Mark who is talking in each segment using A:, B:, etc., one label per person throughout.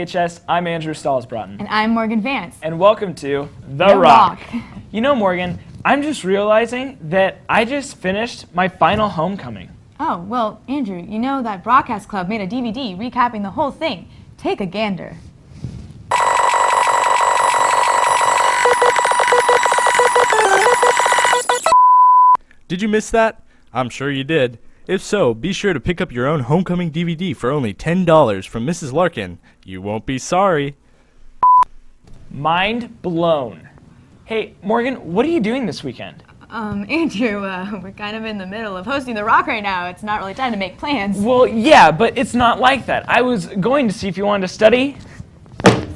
A: WHS, I'm Andrew Stallsbroughton.
B: And I'm Morgan Vance.
A: And welcome to The Rock. You know, Morgan, I'm just realizing that I just finished my final homecoming.
B: Oh, well, Andrew, you know that Broadcast Club made a DVD recapping the whole thing. Take a gander.
C: Did you miss that? I'm sure you did. If so, be sure to pick up your own homecoming DVD for only $10 from Mrs. Larkin. You won't be sorry.
A: Mind blown. Hey, Morgan, what are you doing this weekend?
B: Andrew, we're kind of in the middle of hosting The Rock right now. It's not really time to make plans.
A: Well, yeah, but it's not like that. I was going to see if you wanted to study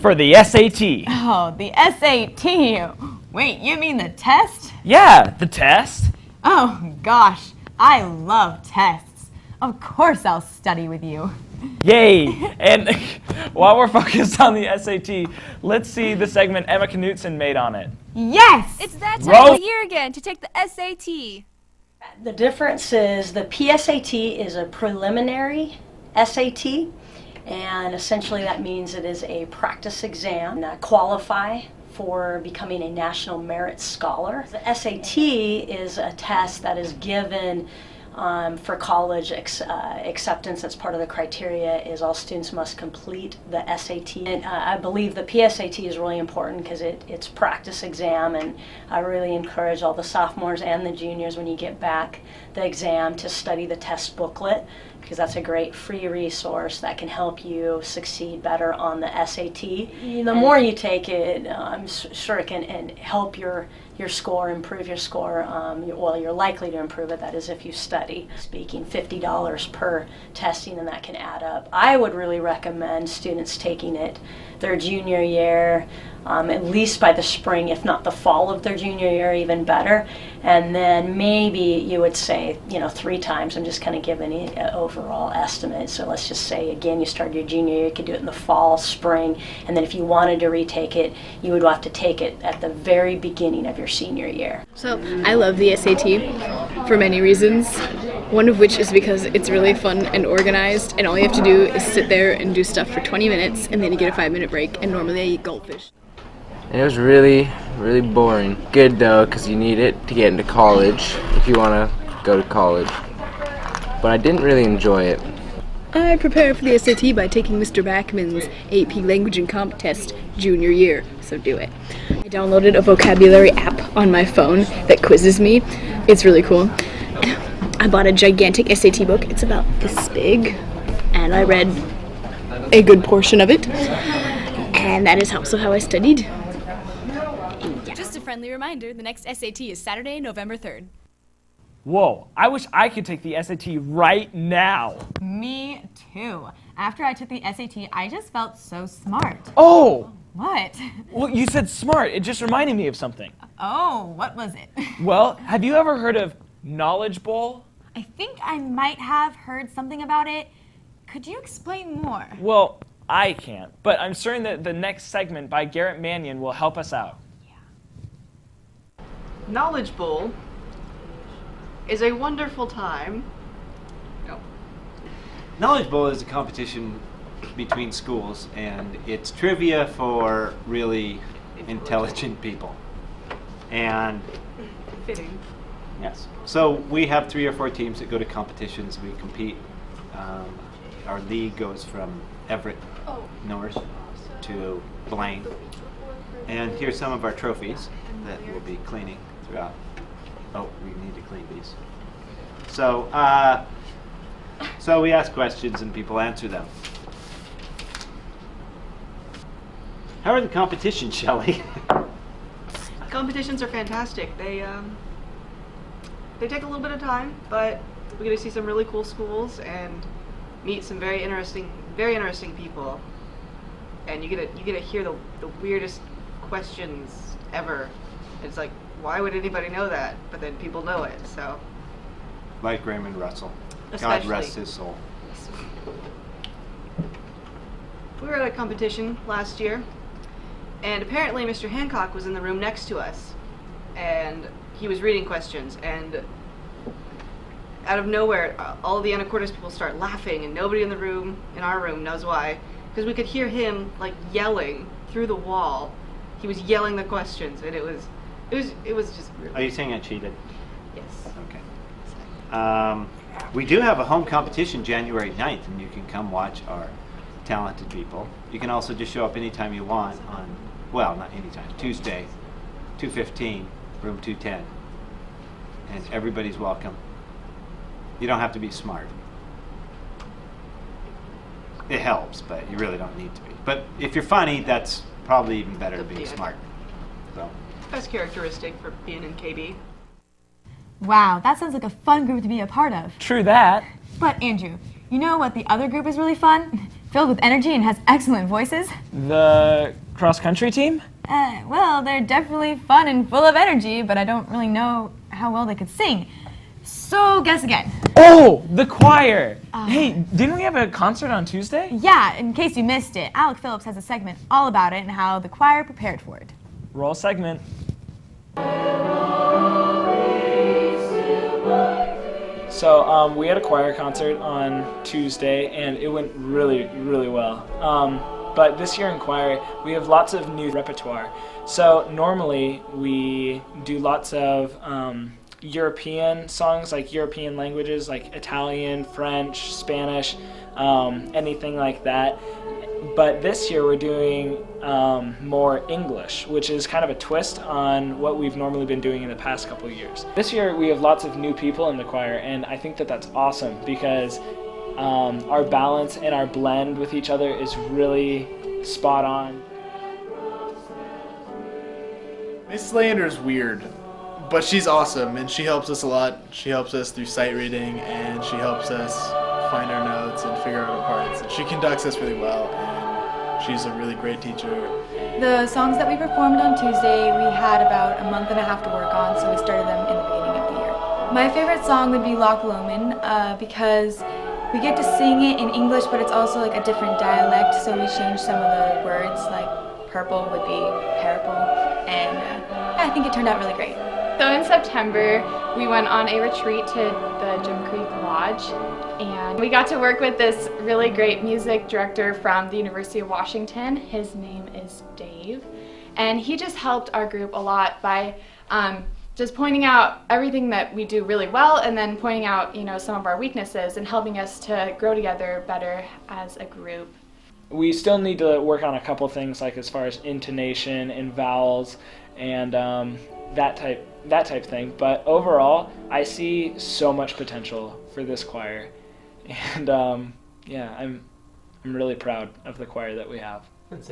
A: for the SAT.
B: Oh, the SAT. Wait, you mean the test?
A: Yeah, the test.
B: Oh, gosh. I love tests. Of course I'll study with you.
A: Yay! And while we're focused on the SAT, let's see the segment Emma Knutson made on it.
B: Yes!
D: It's that time of the year again to take the SAT.
E: The difference is the PSAT is a preliminary SAT, and essentially that means it is a practice exam that qualify for becoming a National Merit Scholar. The SAT is a test that is given for college acceptance. That's part of the criteria is all students must complete the SAT. And I believe the PSAT is really important because it's practice exam, and I really encourage all the sophomores and the juniors when you get back the exam to study the test booklet, because that's a great free resource that can help you succeed better on the SAT. The more you take it, I'm sure it can help your score, improve your score. Well, you're likely to improve it, that is if you study. Speaking $50 per testing, and that can add up. I would really recommend students taking it their junior year, at least by the spring, if not the fall of their junior year, even better. And then maybe you would say, 3 times. I'm just kind of giving an overall estimate. So let's just say, again, you started your junior year, you could do it in the fall, spring, and then if you wanted to retake it, you would have to take it at the very beginning of your senior year.
F: So I love the SAT for many reasons, one of which is because it's really fun and organized, and all you have to do is sit there and do stuff for 20 minutes, and then you get a 5-minute break, and normally I eat goldfish.
G: And it was really, really boring. Good though, because you need it to get into college if you want to go to college. But I didn't really enjoy it.
F: I prepared for the SAT by taking Mr. Backman's AP Language and Comp test junior year, so do it. I downloaded a vocabulary app on my phone that quizzes me. It's really cool. I bought a gigantic SAT book. It's about this big, and I read a good portion of it. And that is also how I studied.
D: Just a friendly reminder, the next SAT is Saturday, November 3rd.
A: Whoa, I wish I could take the SAT right now.
B: Me too. After I took the SAT, I just felt so smart.
A: Oh!
B: What?
A: Well, you said smart. It just reminded me of something.
B: Oh, what was it?
A: Well, have you ever heard of Knowledge Bowl?
B: I think I might have heard something about it. Could you explain more?
A: Well, I can't, but I'm certain that the next segment by Garrett Mannion will help us out.
H: Knowledge Bowl is a wonderful time. No.
I: Knowledge Bowl is a competition between schools, and it's trivia for really intelligent people. And
H: Fitting.
I: yes, so we have 3 or 4 teams that go to competitions. We compete. Our league goes from Everett North to Blaine. And here's some of our trophies that we'll be cleaning throughout. Oh, we need to clean these. So, so we ask questions and people answer them. How are the competitions, Shelley?
H: Competitions are fantastic. They take a little bit of time, but we get to see some really cool schools and meet some very interesting people. And you get to hear the weirdest questions ever. It's like, why would anybody know that? But then people know it, so.
I: Like Raymond Russell.
H: Especially.
I: God rest his soul.
H: We were at a competition last year, and apparently Mr. Hancock was in the room next to us, and he was reading questions, and out of nowhere, all the Anacortes people start laughing, and nobody in our room knows why. because we could hear him like yelling through the wall. He was yelling the questions, and it was just really.
I: Are you saying I cheated?
H: Yes.
I: Okay. We do have a home competition January 9th, and you can come watch our talented people. You can also just show up anytime you want on, well, not anytime, Tuesday, 2:15, room 210. And everybody's welcome. You don't have to be smart. It helps, but you really don't need to be. But if you're funny, that's probably even better than being smart. So.
H: Best characteristic for being in KB.
B: Wow, that sounds like a fun group to be a part of.
A: True that.
B: But Andrew, you know what the other group is really fun? Filled with energy and has excellent voices?
A: The cross-country team?
B: Well, they're definitely fun and full of energy, but I don't really know how well they could sing. So, guess again.
A: Oh, the choir! Hey, didn't we have a concert on Tuesday?
B: Yeah, in case you missed it, Alec Phillips has a segment all about it and how the choir prepared for it.
A: Roll segment. So we had a choir concert on Tuesday, and it went really, really well. But this year in choir, we have lots of new repertoire. So normally we do lots of European songs, like European languages, like Italian, French, Spanish, anything like that. But this year we're doing more English, which is kind of a twist on what we've normally been doing in the past couple of years. This year we have lots of new people in the choir, and I think that that's awesome because our balance and our blend with each other is really spot on.
J: Mrs. Lander's weird, but she's awesome, and she helps us a lot. She helps us through sight reading, and she helps us find our notes and figure out our parts. And she conducts us really well, and she's a really great teacher.
B: The songs that we performed on Tuesday, we had about a month and a half to work on, so we started them in the beginning of the year. My favorite song would be Loch Lomond because we get to sing it in English, but it's also like a different dialect, so we change some of the words, like purple would be purple, and I think it turned out really great.
K: So in September, we went on a retreat to the Jim Creek Lodge, and we got to work with this really great music director from the University of Washington. His name is Dave, and he just helped our group a lot by just pointing out everything that we do really well, and then pointing out, you know, some of our weaknesses and helping us to grow together better as a group.
A: We still need to work on a couple things, like as far as intonation and vowels and that type thing. But overall, I see so much potential for this choir, and yeah, I'm really proud of the choir that we have.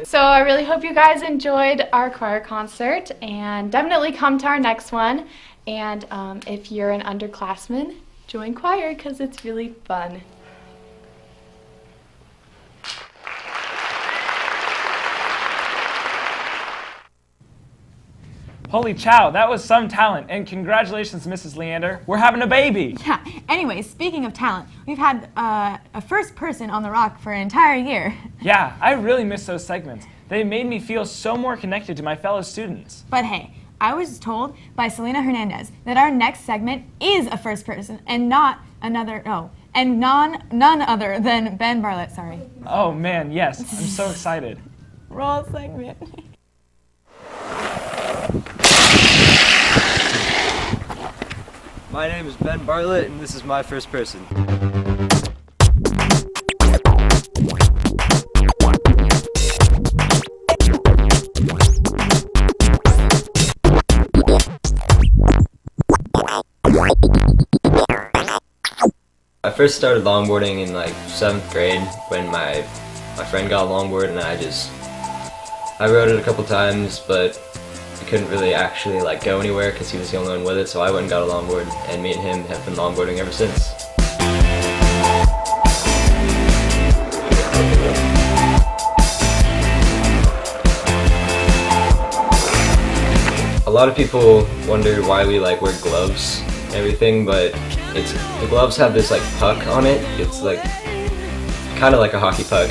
K: So I really hope you guys enjoyed our choir concert, and definitely come to our next one. And if you're an underclassman, join choir because it's really fun.
A: Holy chow, that was some talent, and congratulations, Mrs. Leander. We're having a baby.
B: Yeah, anyway, speaking of talent, we've had a first person on the rock for an entire year.
A: Yeah, I really miss those segments. They made me feel so more connected to my fellow students.
B: But hey, I was told by Selena Hernandez that our next segment is a first person and not another, none other than Ben Bartlett, sorry.
A: Oh man, yes, I'm so excited.
B: Roll segment.
L: My name is Ben Bartlett, and this is my first person. I first started longboarding in like 7th grade when my friend got a longboard, and I rode it a couple times, but I couldn't really actually like go anywhere because he was the only one with it, so I went and got a longboard, and me and him have been longboarding ever since. A lot of people wonder why we like wear gloves and everything, but the gloves have this like puck on it. It's like kind of like a hockey puck.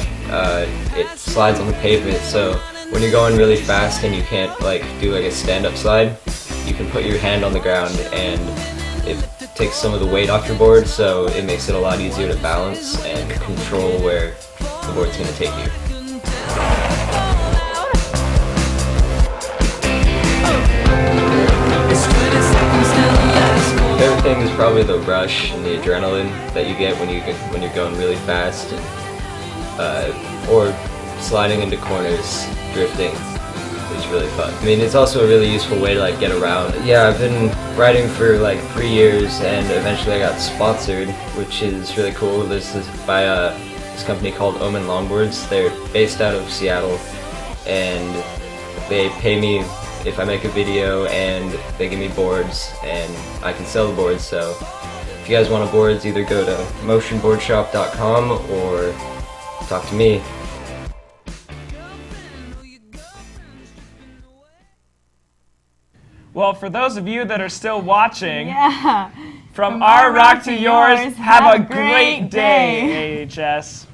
L: It slides on the pavement, so when you're going really fast and you can't like do like a stand-up slide, you can put your hand on the ground and it takes some of the weight off your board, so it makes it a lot easier to balance and control where the board's going to take you. thing is probably the rush and the adrenaline that you get when you're going really fast, or sliding into corners, drifting is really fun. I mean, it's also a really useful way to like get around. Yeah, I've been riding for like 3 years, and eventually I got sponsored, which is really cool. This is by this company called Omen Longboards. They're based out of Seattle, and they pay me if I make a video, and they give me boards, and I can sell the boards. So if you guys want boards, either go to motionboardshop.com or talk to me.
A: Well, for those of you that are still watching,
B: Yeah.
A: from our rock to yours, have a great day, AHS.